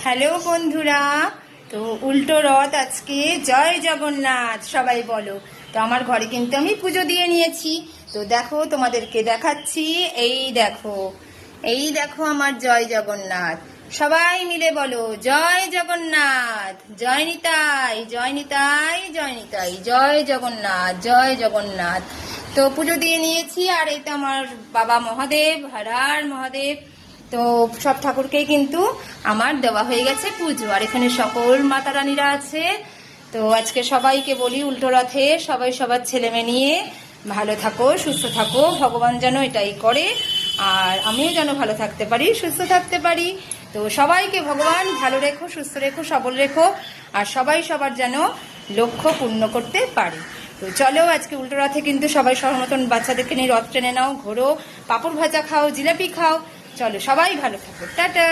Hello বন্ধুরা, তো উল্টো রথ আজকে। জয় জগন্নাথ সবাই বলো। তো আমার ঘরে কিন্তু আমি পুজো দিয়ে নিয়েছি। তো দেখো, তোমাদেরকে দেখাচ্ছি। এই দেখো আমার জয় জগন্নাথ। সবাই মিলে বলো জয় জগন্নাথ, জয় নিতাই, জয় নিতাই, জয় নিতাই, জয় জগন্নাথ, জয় জগন্নাথ। তো পুজো দিয়ে নিয়েছি। আর এই তো আমার বাবা মহাদেব, হর হর মহাদেব। তো সব ঠাকুরকেই কিন্তু আমার দেওয়া হয়ে গেছে পুজো। আর এখানে সকল মাতা রানীরা আছে। তো আজকে সবাইকে বলি, উল্টো রথে সবাই সবার ছেলে মেয়ে নিয়ে ভালো থাকো, সুস্থ থাকো। ভগবান যেন এটাই করে, আর আমিও যেন ভালো থাকতে পারি, সুস্থ থাকতে পারি। তো সবাইকে ভগবান ভালো রেখো, সুস্থ রেখো, সবল রেখো, আর সবাই সবার যেন লক্ষ্য পূর্ণ করতে পারে। তো চলো, আজকে উল্টো রথে কিন্তু সবাই সবার মতন বাচ্চাদেরকে নিয়ে রথ টেনে নাও, ঘোরো, পাঁপড় ভাজা খাও, জিলাপি খাও। চলো, সবাই ভালো থাকো, টাটা।